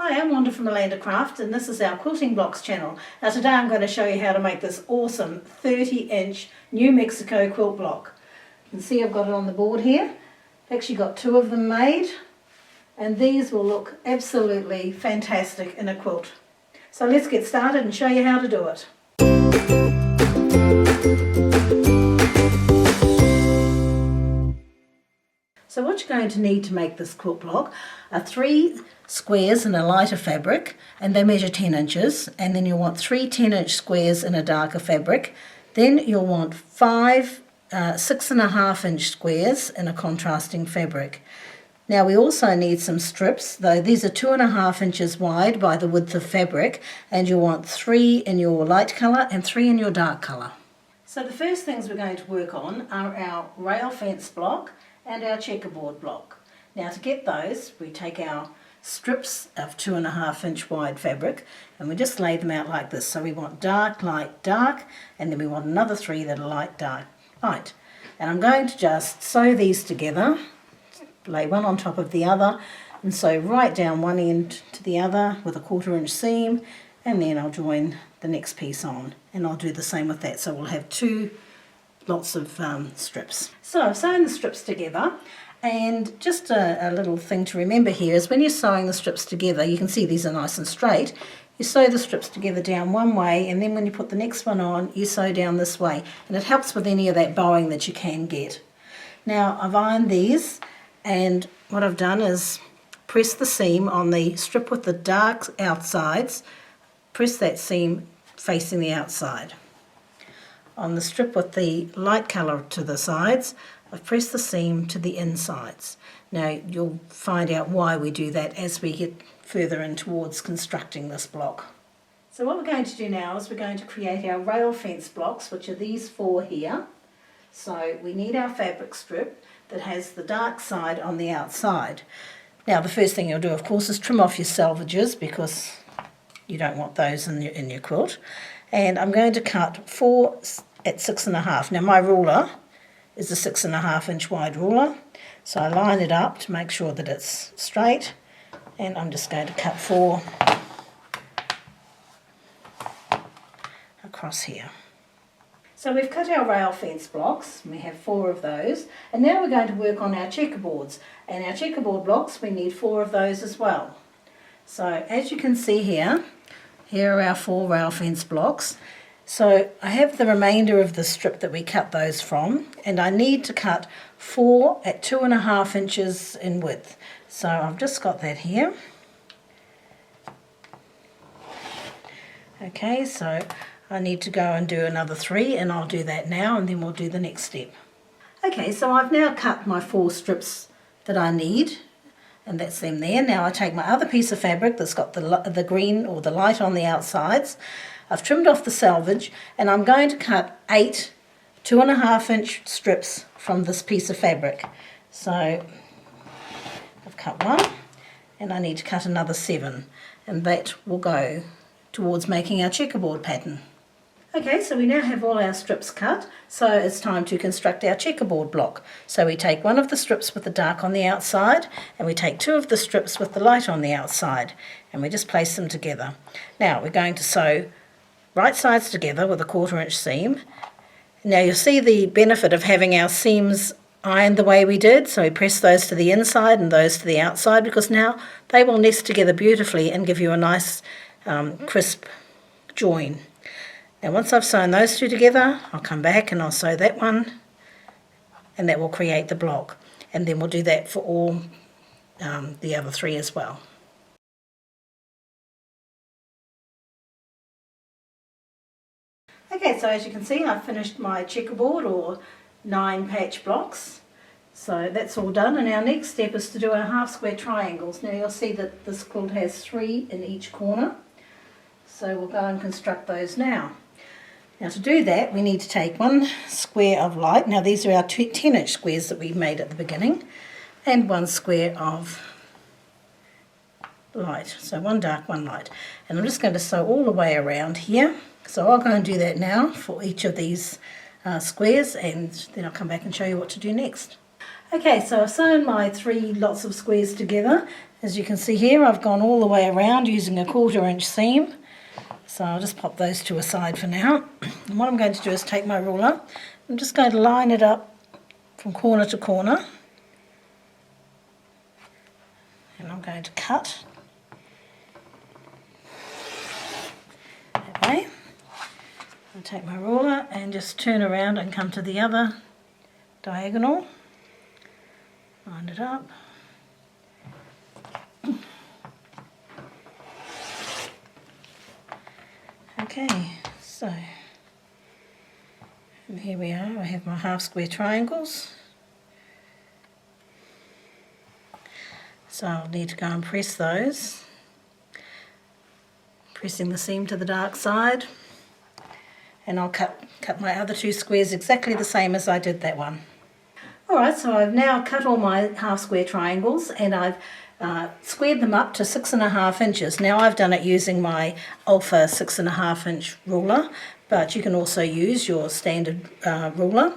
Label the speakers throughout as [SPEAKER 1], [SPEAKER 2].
[SPEAKER 1] Hi, I'm Wanda from Melinda Craft and this is our Quilting Blocks channel. Now today I'm going to show you how to make this awesome 30-inch New Mexico quilt block. You can see I've got it on the board here. I've actually got two of them made and these will look absolutely fantastic in a quilt. So let's get started and show you how to do it. So what you're going to need to make this quilt block are 3 squares in a lighter fabric, and they measure 10 inches, and then you'll want 3 10-inch squares in a darker fabric. Then you'll want 5 6.5-inch squares in a contrasting fabric. Now we also need some strips, though these are 2.5 inches wide by the width of fabric, and you'll want 3 in your light colour and 3 in your dark colour. So the first things we're going to work on are our rail fence block and our checkerboard block. Now to get those, we take our strips of 2.5-inch wide fabric and we just lay them out like this. So we want dark, light, dark, and then we want another 3 that are light, dark, light. And I'm going to just sew these together, lay one on top of the other, and sew right down one end to the other with a 1/4-inch seam, and then I'll join the next piece on, and I'll do the same with that. So we'll have lots of strips. So I've sewn the strips together, and just a little thing to remember here is when you're sewing the strips together, you can see these are nice and straight. You sew the strips together down one way, and then when you put the next one on, you sew down this way, and it helps with any of that bowing that you can get. Now I've ironed these, and what I've done is press the seam on the strip with the dark outsides, press that seam facing the outside. On the strip with the light colour to the sides, I've pressed the seam to the insides. Now you'll find out why we do that as we get further in towards constructing this block. So what we're going to do now is we're going to create our rail fence blocks, which are these 4 here. So we need our fabric strip that has the dark side on the outside. Now the first thing you'll do, of course, is trim off your selvages because you don't want those in your quilt. And I'm going to cut 4 at 6.5. Now my ruler is a 6.5-inch wide ruler, so I line it up to make sure that it's straight, and I'm just going to cut 4 across here. So we've cut our rail fence blocks, and we have 4 of those, and now we're going to work on our checkerboards, and our checkerboard blocks we need 4 of those as well. So as you can see here are our 4 rail fence blocks. So I have the remainder of the strip that we cut those from, and I need to cut 4 at 2.5 inches in width. So I've just got that here. Okay, so I need to go and do another 3, and I'll do that now, and then we'll do the next step. Okay, so I've now cut my 4 strips that I need, and that's them there. Now I take my other piece of fabric that's got the green or the light on the outsides. I've trimmed off the selvage, and I'm going to cut 8 2.5-inch strips from this piece of fabric. So I've cut 1, and I need to cut another 7, and that will go towards making our checkerboard pattern. Okay, so we now have all our strips cut, so it's time to construct our checkerboard block. So we take one of the strips with the dark on the outside, and we take 2 of the strips with the light on the outside, and we just place them together. Now we're going to sew right sides together with a 1/4-inch seam. Now you'll see the benefit of having our seams ironed the way we did, so we press those to the inside and those to the outside, because now they will nest together beautifully and give you a nice crisp join. Now once I've sewn those 2 together, I'll come back and I'll sew that one, and that will create the block, and then we'll do that for all the other 3 as well. Okay, so as you can see, I've finished my checkerboard or 9 patch blocks. So that's all done, and our next step is to do our half square triangles. Now you'll see that this quilt has 3 in each corner. So we'll go and construct those now. Now to do that, we need to take 1 square of light. Now these are our 10-inch squares that we made at the beginning, and 1 square of light. So 1 dark, 1 light. And I'm just going to sew all the way around here. So I'll go and do that now for each of these squares, and then I'll come back and show you what to do next. Okay, so I've sewn my 3 lots of squares together. As you can see here, I've gone all the way around using a 1/4 inch seam. So I'll just pop those two aside for now. And what I'm going to do is take my ruler. I'm just going to line it up from corner to corner. And I'm going to cut. That way. I'll take my ruler and just turn around and come to the other diagonal. Line it up. Okay, so, and here we are, I have my half square triangles. So I'll need to go and press those, pressing the seam to the dark side, and I'll cut my other two squares exactly the same as I did that one. Alright, so I've now cut all my half square triangles and I've squared them up to 6.5 inches. Now I've done it using my Alpha 6.5 inch ruler, but you can also use your standard ruler.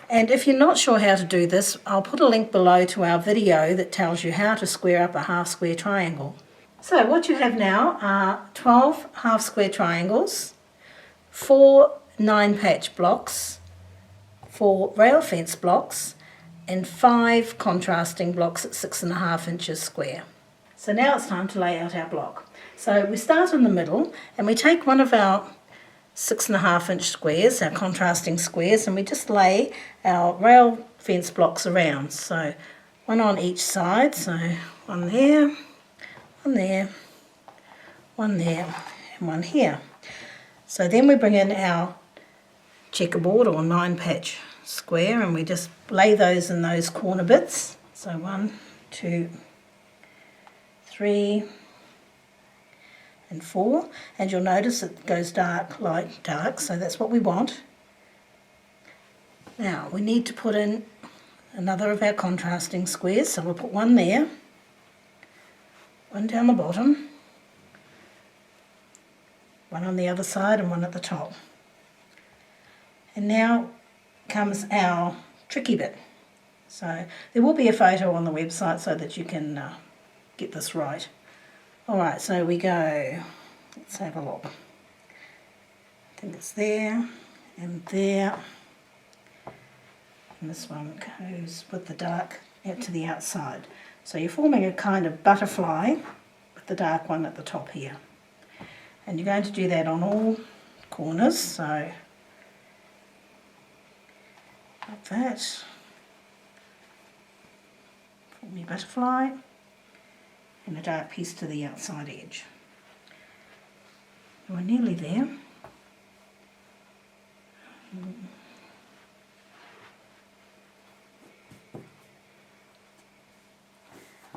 [SPEAKER 1] And if you're not sure how to do this, I'll put a link below to our video that tells you how to square up a half square triangle. So what you have now are 12 half square triangles, 4 9-patch blocks, 4 rail fence blocks, and 5 contrasting blocks at 6.5 inches square. So now it's time to lay out our block. So we start in the middle and we take one of our 6.5 inch squares, our contrasting squares, and we just lay our rail fence blocks around. So one on each side, so one there, one there, one there, and one here. So then we bring in our checkerboard or 9-patch square and we just lay those in those corner bits. So 1, 2, 3 and 4, and you'll notice it goes dark, light, dark, so that's what we want. Now we need to put in another of our contrasting squares, so we'll put one there, one down the bottom, one on the other side and one at the top. And now comes our tricky bit. So there will be a photo on the website so that you can get this right. Alright, so we go, let's have a look. I think it's there and there. And this one goes with the dark out to the outside. So you're forming a kind of butterfly with the dark one at the top here. And you're going to do that on all corners, so like that. Form your butterfly and a dark piece to the outside edge. We're nearly there.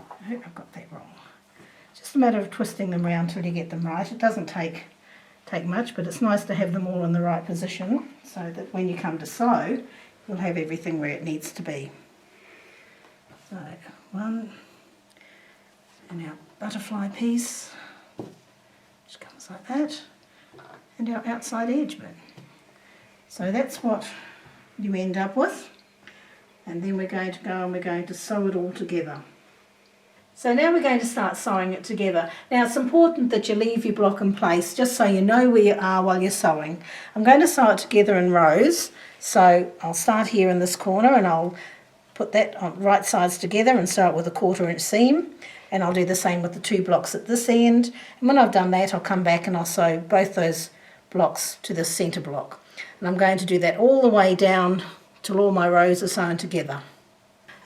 [SPEAKER 1] I hope I've got that wrong. Just a matter of twisting them around till you get them right. It doesn't take much, but it's nice to have them all in the right position so that when you come to sew, you'll have everything where it needs to be. So one, and our butterfly piece, which comes like that, and our outside edge bit. So that's what you end up with, and then we're going to go and we're going to sew it all together. So now we're going to start sewing it together. Now it's important that you leave your block in place just so you know where you are while you're sewing. I'm going to sew it together in rows, so I'll start here in this corner and I'll put that on right sides together and sew it with a 1/4 inch seam, and I'll do the same with the 2 blocks at this end, and when I've done that I'll come back and I'll sew both those blocks to the centre block, and I'm going to do that all the way down till all my rows are sewn together.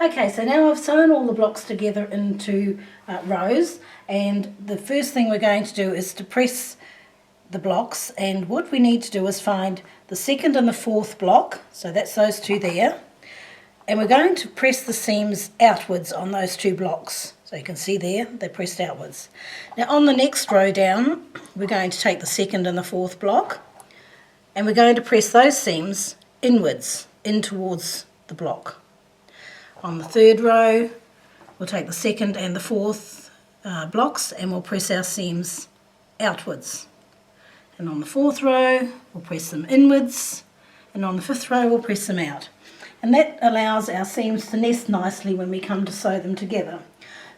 [SPEAKER 1] Okay, so now I've sewn all the blocks together into rows, and the first thing we're going to do is to press the blocks, and what we need to do is find the 2nd and the 4th block, so that's those two there, and we're going to press the seams outwards on those 2 blocks. So you can see there, they're pressed outwards. Now on the next row down, we're going to take the 2nd and the 4th block, and we're going to press those seams inwards, in towards the block. On the 3rd row, we'll take the 2nd and the 4th blocks and we'll press our seams outwards. And on the 4th row, we'll press them inwards, and on the 5th row, we'll press them out. And that allows our seams to nest nicely when we come to sew them together.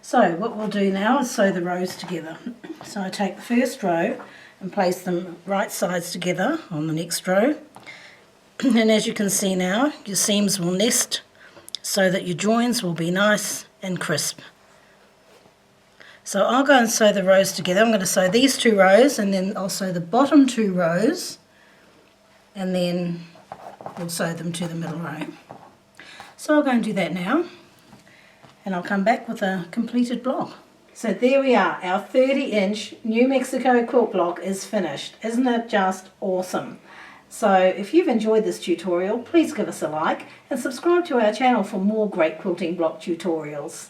[SPEAKER 1] So what we'll do now is sew the rows together. So I take the first row and place them right sides together on the next row. And as you can see now, your seams will nest so that your joins will be nice and crisp. So I'll go and sew the rows together. I'm going to sew these 2 rows, and then I'll sew the bottom 2 rows, and then we'll sew them to the middle row. So I'll go and do that now, and I'll come back with a completed block. So there we are, our 30-inch New Mexico quilt block is finished. Isn't it just awesome? So if you've enjoyed this tutorial, please give us a like and subscribe to our channel for more great quilting block tutorials.